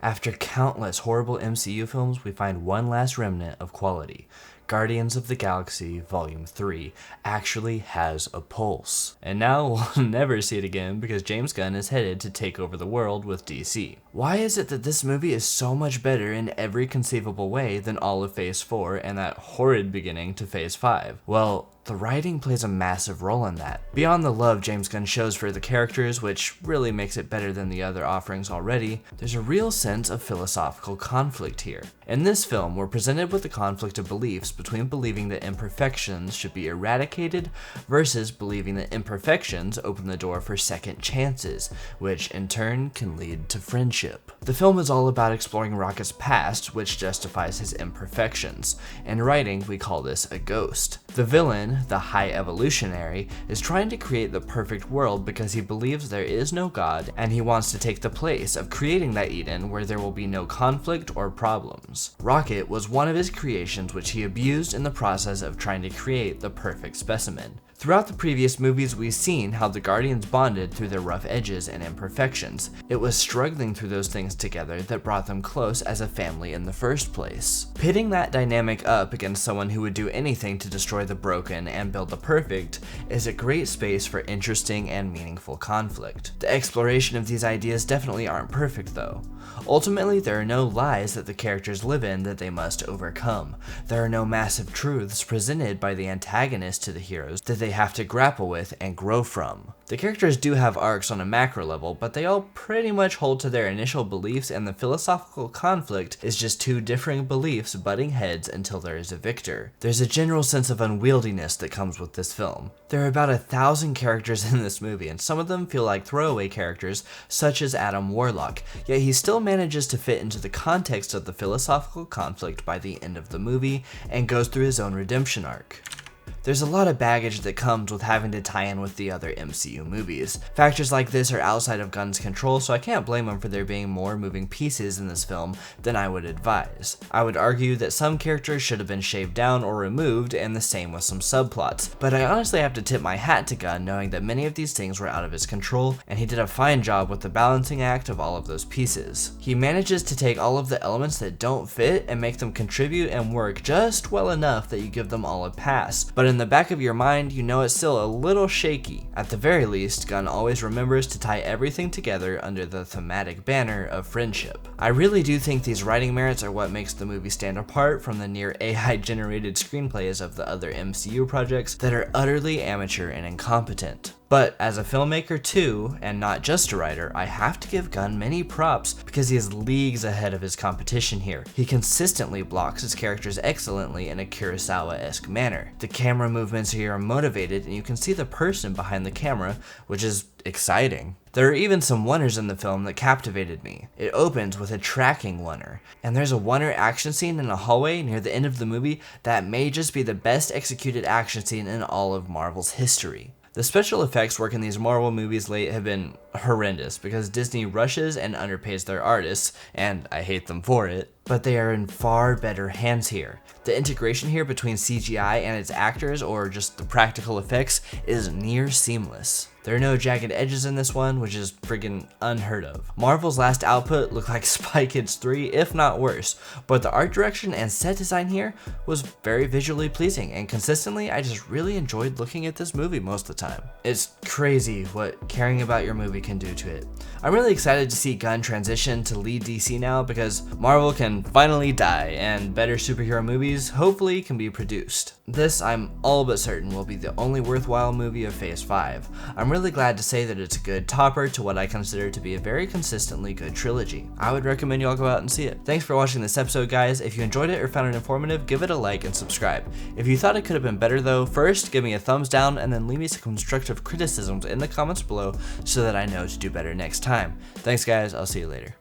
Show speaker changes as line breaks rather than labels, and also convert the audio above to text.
After countless horrible MCU films, we find one last remnant of quality. Guardians of the Galaxy Volume 3 actually has a pulse. And now we'll never see it again because James Gunn is headed to take over the world with DC. Why is it that this movie is so much better in every conceivable way than all of Phase 4 and that horrid beginning to Phase 5? Well, the writing plays a massive role in that. Beyond the love James Gunn shows for the characters, which really makes it better than the other offerings already, there's a real sense of philosophical conflict here. In this film, we're presented with the conflict of beliefs between believing that imperfections should be eradicated versus believing that imperfections open the door for second chances, which in turn can lead to friendship. The film is all about exploring Rocket's past, which justifies his imperfections. In writing, we call this a ghost. The villain, the High Evolutionary, is trying to create the perfect world because he believes there is no God and he wants to take the place of creating that Eden where there will be no conflict or problems. Rocket was one of his creations which he abused in the process of trying to create the perfect specimen. Throughout the previous movies, we've seen how the Guardians bonded through their rough edges and imperfections. It was struggling through those things together that brought them close as a family in the first place. Pitting that dynamic up against someone who would do anything to destroy the broken and build the perfect is a great space for interesting and meaningful conflict. The exploration of these ideas definitely aren't perfect though. Ultimately, there are no lies that the characters live in that they must overcome. There are no massive truths presented by the antagonist to the heroes that they have to grapple with and grow from. The characters do have arcs on a macro level, but they all pretty much hold to their initial beliefs, and the philosophical conflict is just two differing beliefs butting heads until there is a victor. There's a general sense of unwieldiness that comes with this film. There are about 1,000 characters in this movie, and some of them feel like throwaway characters, such as Adam Warlock, yet he still manages to fit into the context of the philosophical conflict by the end of the movie, and goes through his own redemption arc. There's a lot of baggage that comes with having to tie in with the other MCU movies. Factors like this are outside of Gunn's control, so I can't blame him for there being more moving pieces in this film than I would advise. I would argue that some characters should have been shaved down or removed, and the same with some subplots, but I honestly have to tip my hat to Gunn knowing that many of these things were out of his control, and he did a fine job with the balancing act of all of those pieces. He manages to take all of the elements that don't fit and make them contribute and work just well enough that you give them all a pass, but in the back of your mind, you know it's still a little shaky. At the very least, Gunn always remembers to tie everything together under the thematic banner of friendship. I really do think these writing merits are what makes the movie stand apart from the near AI-generated screenplays of the other MCU projects that are utterly amateur and incompetent. But as a filmmaker too, and not just a writer, I have to give Gunn many props because he is leagues ahead of his competition here. He consistently blocks his characters excellently in a Kurosawa-esque manner. The camera movements here are motivated and you can see the person behind the camera, which is exciting. There are even some oneers in the film that captivated me. It opens with a tracking oneer, and there's a oneer action scene in a hallway near the end of the movie that may just be the best executed action scene in all of Marvel's history. The special effects work in these Marvel movies late have been horrendous because Disney rushes and underpays their artists, and I hate them for it, but they are in far better hands here. The integration here between CGI and its actors, or just the practical effects, is near seamless. There are no jagged edges in this one, which is friggin' unheard of. Marvel's last output looked like Spy Kids 3, if not worse, but the art direction and set design here was very visually pleasing, and consistently, I just really enjoyed looking at this movie most of the time. It's crazy what caring about your movie can do to it. I'm really excited to see Gunn transition to lead DC now because Marvel can finally die and better superhero movies hopefully can be produced. This, I'm all but certain, will be the only worthwhile movie of Phase 5. I'm really glad to say that it's a good topper to what I consider to be a very consistently good trilogy. I would recommend you all go out and see it. Thanks for watching this episode, guys. If you enjoyed it or found it informative, give it a like and subscribe. If you thought it could have been better though, first give me a thumbs down and then leave me some constructive criticisms in the comments below so that I know to do better next time. Thanks guys, I'll see you later.